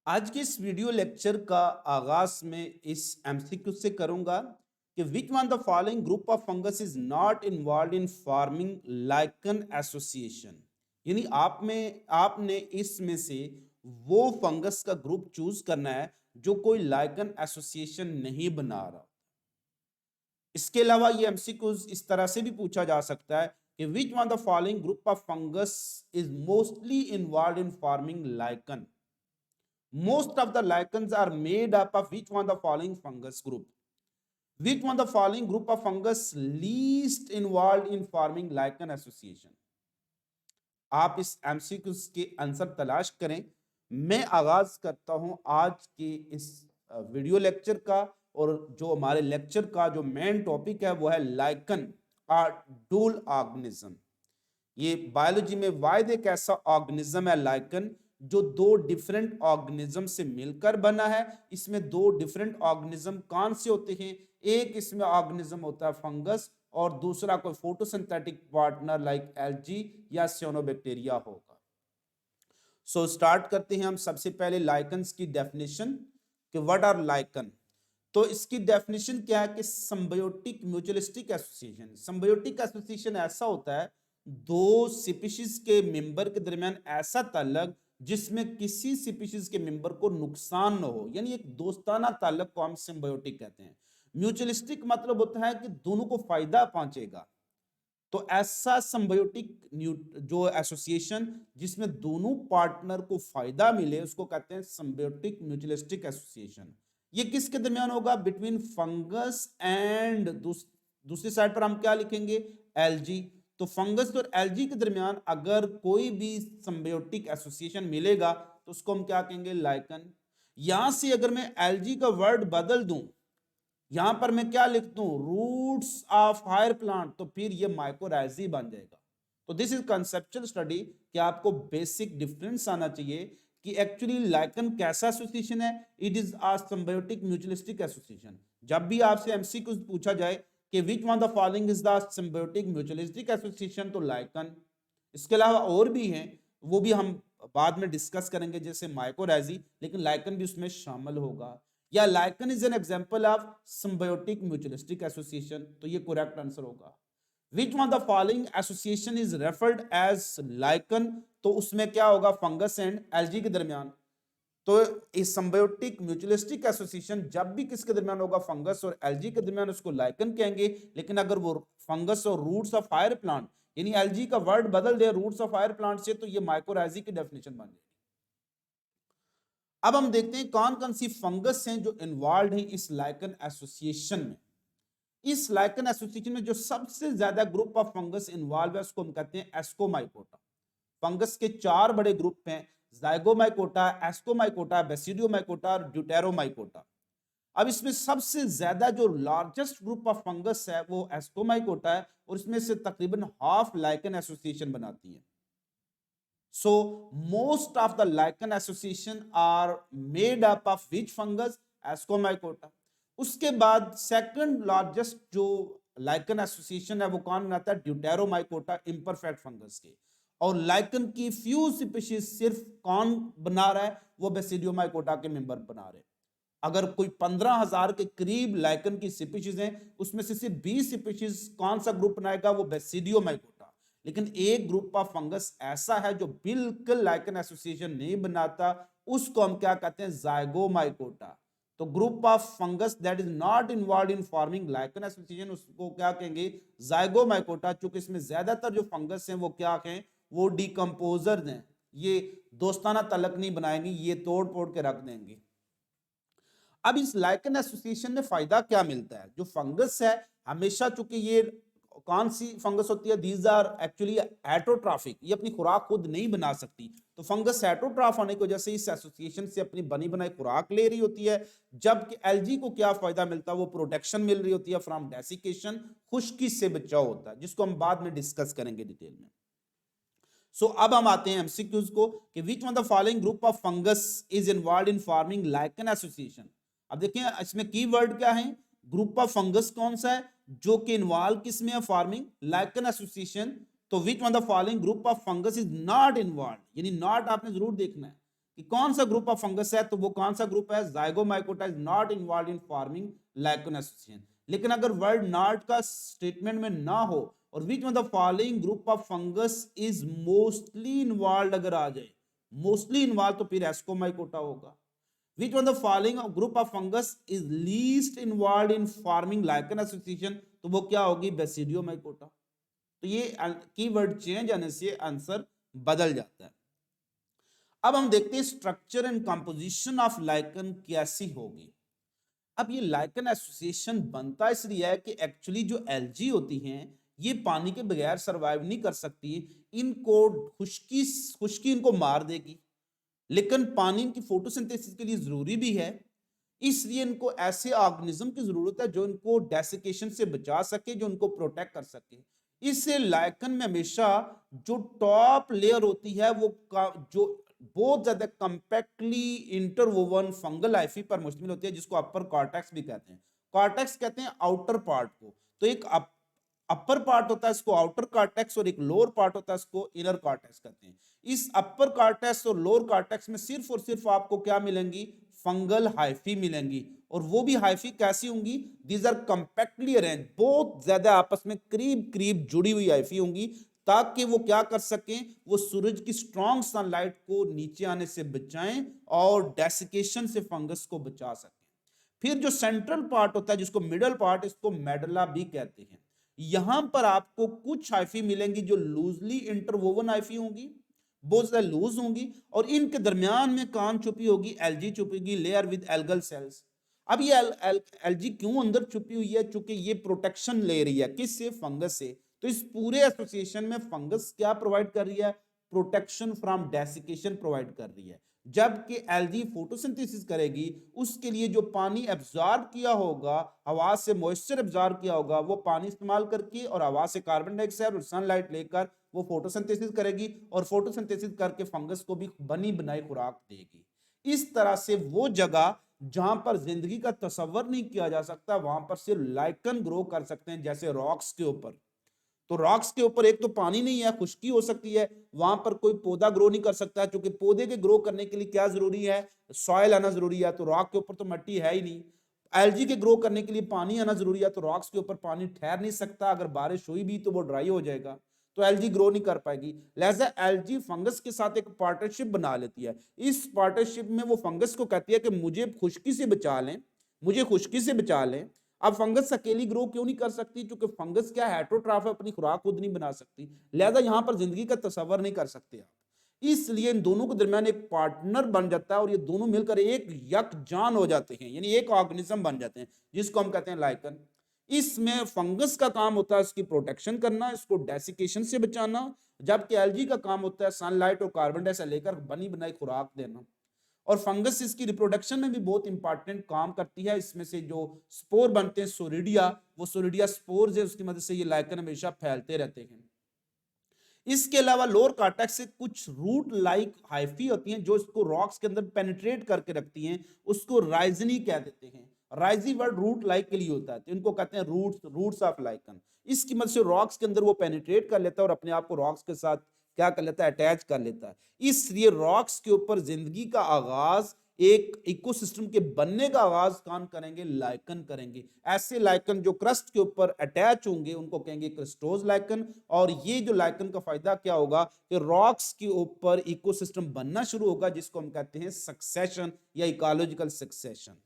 आज के इस वीडियो लेक्चर का आगाज में इस एमसीक्यू से करूंगा कि which one the following group of fungus is not involve in farming lichen association. यानी आपने इसमें से वो फंगस का ग्रुप चूज करना है जो कोई लाइकन एसोसिएशन नहीं बना रहा। इसके अलावा ये एमसीक्यूज इस तरह से भी पूछा जा सकता है कि which one the following group of fungus is mostly involve in farming lichen. Most of the lichens are made up of which one the following fungus group? Which one the following group of fungus least involved in forming lichen association? आप इस MCQs के answer तलाश करें। मैं आगाज करता हूं आज के इस वीडियो लेक्चर का। और जो हमारे लेक्चर का जो मेन टॉपिक है वो है लाइकन और डूल ऑर्गेनिज्म। ये बायोलॉजी में वायद एक ऐसा ऑर्गेनिज्म है लाइकन जो दो डिफरेंट ऑर्गेनिज्म से मिलकर बना है। इसमें दो डिफरेंट ऑर्गेनिज्म कौन से होते हैं? एक इसमें ऑर्गेनिज्म होता है फंगस और दूसरा कोई फोटोसिंथेटिक पार्टनर लाइक एल्गी या सियानोबैक्टीरिया होगा। सो स्टार्ट करते हैं हम सबसे पहले लाइकन्स की डेफिनेशन कि व्हाट आर लाइकन। तो इसकी डेफिनेशन क्या है कि symbiotic mutualistic association. Symbiotic association ऐसा होता है दो स्पीशीज के मेंबर के दरमियान ऐसा ताल्लुक जिसमें किसी स्पीशीज के मेंबर को नुकसान न हो, यानी एक दोस्ताना ताल्लुक को हम सिम्बायोटिक कहते हैं। म्यूचुअलिस्टिक मतलब होता है कि दोनों को फायदा पहुंचेगा। तो ऐसा सिम्बायोटिक जो एसोसिएशन जिसमें दोनों पार्टनर को फायदा मिले उसको कहते हैं सिम्बायोटिक म्यूचुअलिस्टिक एसोसिएशन। ये किसके दरमियान होगा? बिटवीन फंगस एंड दूसरी साइड पर हम क्या लिखेंगे? एल्गी। तो फंगस और एल्गी के दरमियान अगर कोई भी सिम्बायोटिक एसोसिएशन मिलेगा तो उसको हम क्या कहेंगे? लाइकन। यहां से अगर मैं एल्गी का वर्ड बदल दूं, यहां पर मैं क्या लिख दूं? रूट्स ऑफ हायर प्लांट, तो फिर ये माइकोराइजी बन जाएगा। तो दिस इज कंसेप्चुअल स्टडी कि आपको बेसिक डिफरेंस आना चाहिए कि एक्चुअली लाइकन कैसा एसोसिएशन है। It is a symbiotic mutualistic association. जब भी आपसे एमसीक्यू पूछा जाए कि which one the following is the symbiotic mutualistic association, तो लाइकन। इसके अलावा और भी हैं, वो भी हम बाद में डिस्कस करेंगे, जैसे माइकोराइजी, लेकिन लाइकन भी उसमें शामिल होगा। या lichen is an example of symbiotic mutualistic association, तो ये करेक्ट आंसर होगा। Which one the following association is referred as lichen, तो उसमें क्या होगा? फंगस एंड एल्गी के दरमियान। तो इस सिम्बायोटिक म्यूचुअलिस्टिक एसोसिएशन जब भी किसके दरमियान होगा? फंगस और एल्गी के दरमियान, उसको लाइकन कहेंगे। लेकिन अगर वो फंगस और रूट्स ऑफ हायर प्लांट, यानी एल्गी का वर्ड बदल दे रूट्स ऑफ हायर प्लांट से, तो ये माइकोराइजी की डेफिनेशन बन जाएगी। अब हम देखते हैं कौन कौन सी फंगस हैं जो इन्वॉल्व हैं इस लाइकन एसोसिएशन में। इस लाइकन एसोसिएशन में जो सबसे ज्यादा ग्रुप ऑफ फंगस इन्वॉल्व है उसको हम कहते हैं एस्कोमाइकोटा। फंगस के चार बड़े ग्रुप हैं: जाइगोमाइकोटा, एस्कोमाइकोटा, बेसिडियोमाइकोटा और ड्यूटेरोमाइकोटा। अब इसमें सबसे ज्यादा जो लार्जेस्ट ग्रुप ऑफ फंगस है वो एस्कोमाइकोटा है और इसमें से तकरीबन हाफ लाइकन एसोसिएशन बनाती है। So most of the lichen association are made up of which fungus? Ascomycota. उसके बाद सेकंड लार्जेस्ट जो लाइकन एसोसिएशन है वो कौन बनाता है? ड्यूटेरोमाइकोटा, इम्परफेक्ट फंगस के। और लाइकन की फ्यू स्पीशीज सिर्फ कौन बना रहा है? वो बेसिडियोमाइकोटा के मेंबर बना रहे हैं। अगर कोई 15,000 के करीब लाइकन की स्पीशीज हैं, उसमें से सिर्फ 20 स्पीशीज कौन सा ग्रुप बनाएगा? वो बेसिडियोमाइकोटा। लेकिन एक ग्रुप ऑफ फंगस ऐसा है जो बिल्कुल लाइकन एसोसिएशन नहीं बनाता, उसको हम क्या कहते हैं? जाइगोमाइकोटा। तो group of fungus that is not involve in forming lichen association, उसको क्या कहेंगे? जाइगोमाइकोटा। चूंकि इसमें ज्यादातर जो फंगस हैं वो क्या हैं? वो डिकम्पोजर हैं। ये दोस्ताना तलक नहीं बनाएंगे, ये तोड़ फोड़ के रख देंगे। अब इस लाइकन एसोसिएशन में फायदा क्या मिलता है? जो फंगस है हमेशा, चूंकि ये कौन सी फंगस होती है? दीज आर एक्चुअली एटोट्राफिक, ये अपनी खुराक खुद नहीं बना सकती। तो फंगस एटोट्राफ होने की वजह से इस एसोसिएशन से अपनी बनी बनाई खुराक ले रही होती है। जबकि एल्गी को क्या फायदा मिलता है? वो प्रोटेक्शन मिल रही होती है फ्रॉम डेसिकेशन, खुश्की से बचाव होता है, जिसको हम बाद में डिस्कस करेंगे डिटेल में। अब हम आते हैं एमसीक्यूज को कि which one the following group of fungus is involve in forming lichen association. अब देखिए इसमें कीवर्ड क्या है? ग्रुप ऑफ फंगस कौन सा है जो कि इन्वॉल्व किस में है? Forming lichen association. तो which one the following group of fungus is not involve, यानी नॉट आपने जरूर देखना है कि कौन सा ग्रुप ऑफ फंगस है, तो वो कौन सा ग्रुप है, zygomycota is not involve in forming lichen association. लेकिन अगर वर्ड नॉट का स्टेटमेंट में ना हो और विच one the following group of fungus is mostly involve अगर आ जाए, मोस्टली इन्वॉल्व, तो फिर एस्कोमाइकोटा होगा। Which one of the following group of fungus is least involved in forming lichen association, तो वो क्या होगी, बेसिडियोमाइकोटा। तो ये कीवर्ड चेंज आने से आंसर बदल जाता है। अब हम देखते हैं structure and composition of lichen कैसी होगी। अब ये लाइकन एसोसिएशन बनता इसलिए है कि एक्चुअली जो एल्गी होती हैं ये पानी के बगैर सरवाइव नहीं कर सकती, इनको खुश्की खुश्की इनको मार देगी, लेकिन पानी इनकी फोटोसिंथेसिस के लिए जरूरी भी है। इसलिए इनको ऐसे ऑर्गेनिज्म की जरूरत है जो इनको डेसिकेशन से बचा सके, जो इनको प्रोटेक्ट कर सके। इससे लाइकन में हमेशा जो टॉप लेयर होती है वो जो बहुत ज्यादा कंपैक्टली इंटरवोवन फंगल लाइफी पर मुश्तमिल होती है, जिसको अपर कॉर्टेक्स भी कहते हैं। कॉर्टेक्स कहते हैं आउटर पार्ट को, तो एक अपर पार्ट होता है इसको आउटर कॉर्टेक्स और एक लोअर पार्ट होता है इसको इनर कॉर्टेक्स कहते हैं। इस अपर कॉर्टेक्स और लोअर कॉर्टेक्स में सिर्फ और सिर्फ आपको क्या मिलेंगी, फंगल हाइफी मिलेंगी, और वो भी हाइफी कैसी होंगी, दीज आर कंपैक्टली अरेंज, बहुत ज्यादा आपस में करीब करीब जुड़ी हुई हाइफी होंगी, ताकि वो क्या कर सकें, वो सूरज की स्ट्रॉन्ग सनलाइट को नीचे आने से बचाएं और डेसिकेशन से फंगस को बचा सकें। फिर जो सेंट्रल पार्ट होता है जिसको मिडल पार्ट, इसको मेडुला भी कहते हैं। यहां पर आपको कुछ हाइफी मिलेंगी जो लूजली इंटरवोवन हाइफी होंगी, बहुत ज्यादा लूज होंगी, और इनके दरमियान में कौन छुपी होगी, एल्गी छुपेगी, लेयर विद एल्गल सेल्स। अब ये एल्गी क्यों अंदर छुपी हुई है, चूंकि ये प्रोटेक्शन ले रही है किससे, फंगस से। तो इस पूरे एसोसिएशन में फंगस क्या प्रोवाइड कर रही है, प्रोटेक्शन फ्रॉम डेसिकेशन प्रोवाइड कर रही है। जबकि एल्गी फोटोसिंथेसिस करेगी, उसके लिए जो पानी एब्जॉर्ब किया होगा, हवा से मॉइस्चर एब्जॉर्ब किया होगा, वो पानी इस्तेमाल करके और हवा से कार्बन डाइऑक्साइड और सनलाइट लेकर वो फोटोसिंथेसिस करेगी, और फोटोसिंथेसिस करके फंगस को भी बनी बनाई खुराक देगी। इस तरह से वो जगह जहां पर जिंदगी का तस्वर नहीं किया जा सकता, वहां पर सिर्फ लाइकन ग्रो कर सकते हैं, जैसे रॉक्स के ऊपर। तो रॉक्स के ऊपर एक तो पानी नहीं है, खुश्की हो सकती है, वहां पर कोई पौधा ग्रो नहीं कर सकता, क्योंकि पौधे के ग्रो करने के लिए क्या जरूरी है, सॉइल आना जरूरी है, तो रॉक के ऊपर तो मिट्टी है ही नहीं। एल्गी के ग्रो करने के लिए पानी आना जरूरी है, तो रॉक्स के ऊपर पानी ठहर नहीं सकता, अगर बारिश हुई भी तो वो ड्राई हो जाएगा, तो एल्गी ग्रो नहीं कर पाएगी। लिहाजा एल्गी फंगस के साथ एक पार्टनरशिप बना लेती है। इस पार्टनरशिप में वो फंगस को कहती है कि मुझे खुश्की से बचा लें, मुझे खुश्की से बचा लें। अब फंगस अकेली ग्रो क्यों नहीं कर सकती, क्योंकि फंगस क्या हेटेरोट्रॉफ है, अपनी खुराक खुद नहीं बना सकती, लिहाजा यहां पर जिंदगी का तस्वर नहीं कर सकते आप। इसलिए इन दोनों के दरमियान एक पार्टनर बन जाता है और ये दोनों मिलकर एक यकजान हो जाते हैं, यानी एक ऑर्गेनिज्म बन जाते हैं, जिसको हम कहते हैं लाइकन। इसमें फंगस का काम होता है इसकी प्रोटेक्शन करना, इसको डेसिकेशन से बचाना, जबकि एल्गी का काम होता है सनलाइट और कार्बन डाइऑक्साइड लेकर बनी बनाई खुराक देना। और फंगस इसकी रिप्रोडक्शन में भी बहुत इंपॉर्टेंट काम करती है। इसमें से जो स्पोर बनते हैं सोरिडिया, वो सोरिडिया स्पोर्स है, उसकी मदद से ये लाइकन हमेशा फैलते रहते हैं। इसके अलावा लोअर कॉर्टेक्स से कुछ रूट लाइक हाइफी होती हैं जो इसको रॉक्स के अंदर पेनिट्रेट करके रखती हैं, उसको राइजनी कह देते हैं। राइजी वर्ड रूट लाइक के लिए होता है, तो इनको कहते हैं रूट्स ऑफ लाइकन। इसकी मदद से रॉक्स के अंदर वो पेनिट्रेट कर लेता है और अपने आप को रॉक्स के साथ क्या कर लेता है, अटैच कर लेता है। इसलिए रॉक्स के ऊपर जिंदगी का आगाज, एक इकोसिस्टम के बनने का आगाज कौन करेंगे, लाइकन करेंगे। ऐसे लाइकन जो क्रस्ट के ऊपर अटैच होंगे उनको कहेंगे क्रिस्टोज लाइकन। और ये जो लाइकन का फायदा क्या होगा कि रॉक्स के ऊपर इकोसिस्टम बनना शुरू होगा, जिसको हम कहते हैं सक्सेशन या ecological succession.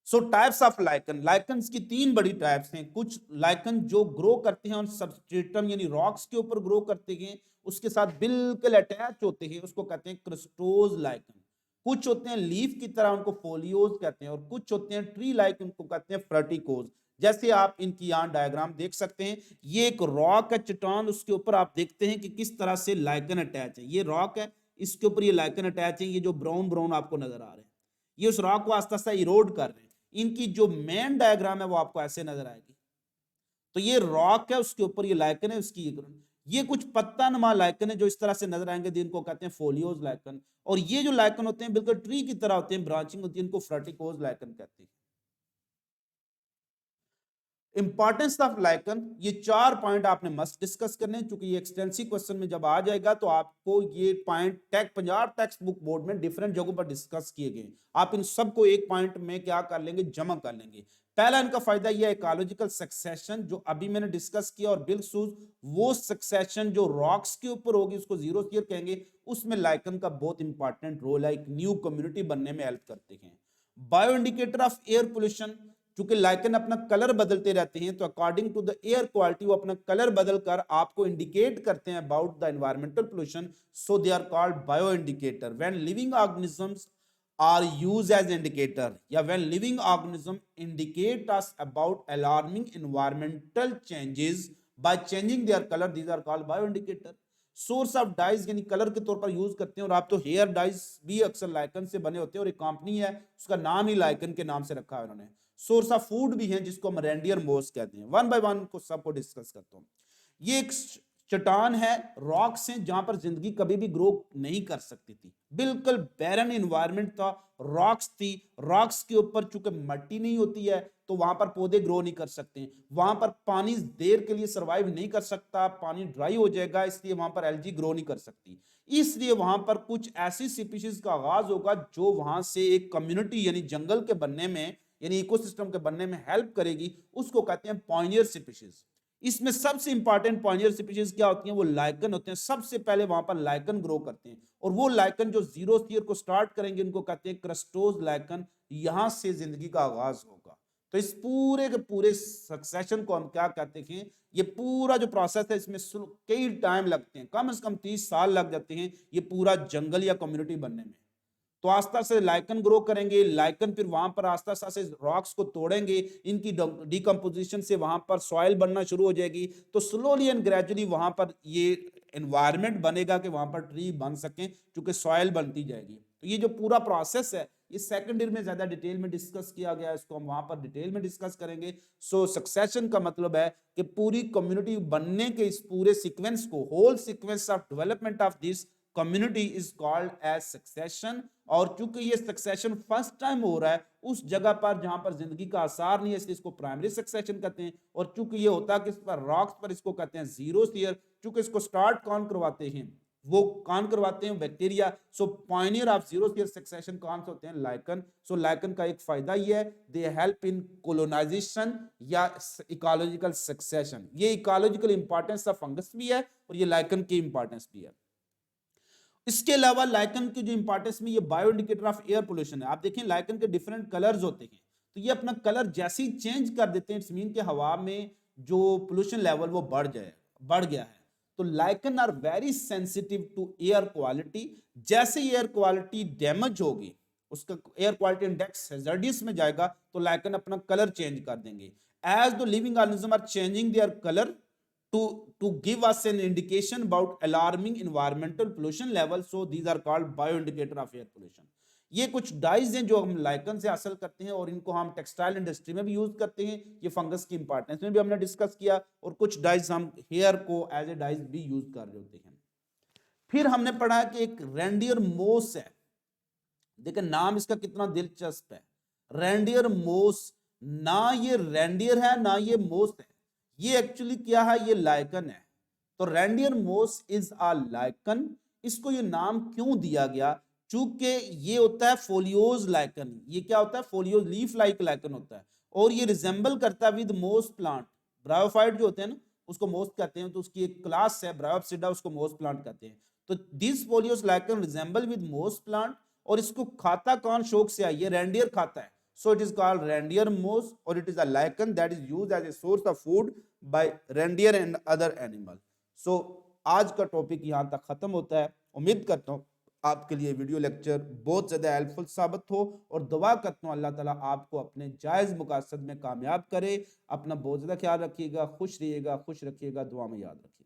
So types of lichen, lichens की तीन बड़ी टाइप्स हैं। कुछ लाइकन जो ग्रो करते हैं और सबस्ट्रेटम यानी रॉक्स के ऊपर ग्रो करते हैं, उसके साथ बिल्कुल अटैच होते हैं, उसको कहते हैं क्रिस्टोज लाइकन। कुछ होते हैं लीफ की तरह, उनको फोलियोज कहते हैं, और कुछ होते हैं ट्री लाइक, उनको कहते हैं फ्रटिकोज। जैसे आप इनकी यहाँ डायग्राम देख सकते हैं, ये एक रॉक है चट्टान, उसके ऊपर आप देखते हैं कि किस तरह से लाइकन अटैच है। ये रॉक है, इसके ऊपर ये लाइकन अटैच है, ये जो ब्राउन ब्राउन आपको नजर आ रहे हैं, ये उस रॉक को आस्ता आस्ता इरोड कर रहे हैं। इनकी जो मेन डायग्राम है वो आपको ऐसे नजर आएगी। तो ये रॉक है, उसके ऊपर ये लाइकन है, उसकी ये कुछ पत्ता नुमा लाइकन है जो इस तरह से नजर आएंगे, जिनको कहते हैं फोलियोज लाइकन। और ये जो लाइकन होते हैं बिल्कुल ट्री की तरह होते हैं, ब्रांचिंग होती है, इनको फ्रटिकोज लाइकन कहते हैं। इंपॉर्टेंस ऑफ लाइकन, ये 4 पॉइंट आपने मस्ट डिस्कस करने हैं, क्योंकि ये एक्सटेंसिव क्वेश्चन में जब आ जाएगा तो आपको ये पॉइंट 50 टेक्स्ट बुक बोर्ड में डिफरेंट जगहों पर डिस्कस किए गए। आप इन सबको एक पॉइंट में क्या कर लेंगे, जमा कर लेंगे। पहला इनका फायदा यह इकोलॉजिकल सक्सेशन जो अभी मैंने डिस्कस किया, और बिलखसूस वो सक्सेशन जो रॉक्स के ऊपर होगी उसको जीरोस्फीयर कहेंगे, उसमें लाइकन का बहुत इंपॉर्टेंट रोल है, एक न्यू कम्युनिटी बनने में हेल्प करते हैं। Bio indicator of air pollution, चूंकि लाइकन अपना कलर बदलते रहते हैं, तो according to the air quality वो अपना कलर बदल कर आपको इंडिकेट करते हैं about the environmental pollution, so they are called bio indicator. When living organisms are used as indicator, या when living organism indicate us about alarming environmental changes by changing their color, these are called bioindicator। Source of dyes यानी colour के तौर पर use करते हैं, और आप तो हेयर डाइज भी अक्सर लाइकन से बने होते हैं, और एक कंपनी है उसका नाम ही लाइकन के नाम से रखा है उन्होंने। सोर्स ऑफ फूड भी है जिसको हम रेंडियर मोस कहते हैं। वन बाय वन को सबको डिस्कस करता हूँ। ये एक चट्टान है, रॉक्स हैं जहां पर जिंदगी कभी भी ग्रो नहीं कर सकती थी, बिल्कुल बैरन एनवायरनमेंट था, रॉक्स थी। रॉक्स के ऊपर चूंकि मिट्टी नहीं होती है तो वहां पर पौधे ग्रो नहीं कर सकते, वहां पर पानी देर के लिए सरवाइव नहीं कर सकता, पानी ड्राई हो जाएगा, इसलिए वहां पर एल्गी ग्रो नहीं कर सकती। इसलिए वहां पर कुछ ऐसी स्पीशीज का आगाज होगा जो वहां से एक कम्युनिटी यानी जंगल के बनने में यानी इकोसिस्टम के बनने में हेल्प करेगी, उसको कहते हैं पॉइनियर स्पीशीज। इसमें सबसे इंपॉर्टेंट पॉइनियर स्पीशीज क्या होती हैं, वो लाइकन होते हैं। सबसे पहले वहां पर लाइकन ग्रो करते हैं, और वो लाइकन जो जीरोस्फीयर को स्टार्ट करेंगे उनको कहते हैं क्रस्टोज लाइकन। यहां से जिंदगी का आगाज होगा। तो इस पूरे के पूरे सक्सेशन को हम क्या कहते हैं, ये पूरा जो प्रोसेस है इसमें कई टाइम लगते हैं, कम से कम 30 साल लग जाते हैं ये पूरा जंगल या कम्युनिटी बनने में। तो आस्ता से लाइकन ग्रो करेंगे, लाइकन फिर वहां पर आस्ता से रॉक्स को तोड़ेंगे, इनकी डिकम्पोजिशन से वहां पर सॉइल बनना शुरू हो जाएगी, तो स्लोली एंड ग्रेजुअली वहां पर ये एनवायरनमेंट बनेगा कि वहां पर ट्री बन सकें, क्योंकि सॉइल बनती जाएगी। तो ये जो पूरा प्रोसेस है ये सेकंड ईयर में ज्यादा डिटेल में डिस्कस किया गया है, इसको हम वहां पर डिटेल में डिस्कस करेंगे। सो सक्सेशन का मतलब है कि पूरी कम्युनिटी बनने के इस पूरे सीक्वेंस को, whole sequence of development of this community is called as succession. और चूंकि ये सक्सेशन फर्स्ट टाइम हो रहा है उस जगह पर जहां पर जिंदगी का आसार नहीं है, इसलिए इसको प्राइमरी सक्सेशन कहते हैं। और चूंकि ये होता है कि इस पर रॉक्स पर, इसको कहते हैं जीरो ईयर। चूंकि इसको स्टार्ट कौन करवाते हैं, वो कौन करवाते हैं, bacteria. So Pioneer of zero year succession कौन से होते हैं, लाइकन। सो लाइकन का एक फायदा ये है, दे हेल्प इन कोलोनाइजेशन या इकोलॉजिकल सक्सेशन। ये इकोलॉजिकल इंपॉर्टेंस ऑफ फंगस भी है और ये लाइकन की इंपॉर्टेंस भी है। इसके अलावा लाइकन की जो इंपॉर्टेंस में ये bio indicator of air pollution है। आप देखें लाइकन के डिफरेंट कलर्स होते हैं, तो ये अपना कलर जैसे ही चेंज कर देते हैं, इट्स मीन के हवा में जो पोल्यूशन लेवल वो बढ़ गया है। तो lichen are very sensitive to air quality. जैसे एयर क्वालिटी डैमेज होगी, उसका एयर क्वालिटी इंडेक्स हैजार्डियस में जाएगा, तो लाइकन अपना कलर चेंज कर देंगे। As the living organism are changing their colour to give us an indication about alarming environmental pollution level, so these are called bioindicator of air pollution। ये कुछ dies हैं जो हम लाइकन से हासिल करते हैं और इनको हम टेक्सटाइल इंडस्ट्री में भी यूज करते हैं। ये फंगस की इंपॉर्टेंस में भी हमने डिस्कस किया, और कुछ डाइज हम हेयर को एज ए डाइज भी यूज कर रहे होते हैं। फिर हमने पढ़ा कि एक रेंडियर मोस है। देखिए नाम इसका कितना दिलचस्प है, रेंडियर मोस। ना ये रेंडियर है ना ये मोस है, ये एक्चुअली क्या है, ये लाइकन है। तो रेंडियर मोस इज अ लाइकन। इसको ये नाम क्यों दिया गया, चूंकि ये होता है फोलियोज लाइकन। ये क्या होता है, फोलियोज लीफ लाइक लाइकन होता है, और ये रिजेंबल करता है विद मोस प्लांट। ब्रायोफाइट जो होते हैं ना उसको मोस कहते हैं, तो उसकी एक क्लास है ब्रायोप्सिडा, उसको मोस प्लांट कहते हैं। तो this foliose lichen resemble with moss plant, और इसको खाता कौन शौक से आई है, रेंडियर खाता है। So it is called reindeer moss, or it is a lichen that is used as a source of food by reindeer and other animal। So आज का टॉपिक यहाँ तक खत्म होता है। उम्मीद करता हूँ आपके लिए वीडियो लेक्चर बहुत ज़्यादा हेल्पफुल साबित हो, और दुआ करता हूँ अल्लाह ताला आपको अपने जायज़ मकासद में कामयाब करे। अपना बहुत ज़्यादा ख्याल रखिएगा, खुश रहिएगा, खुश रखिएगा, दुआ में याद रखिएगा।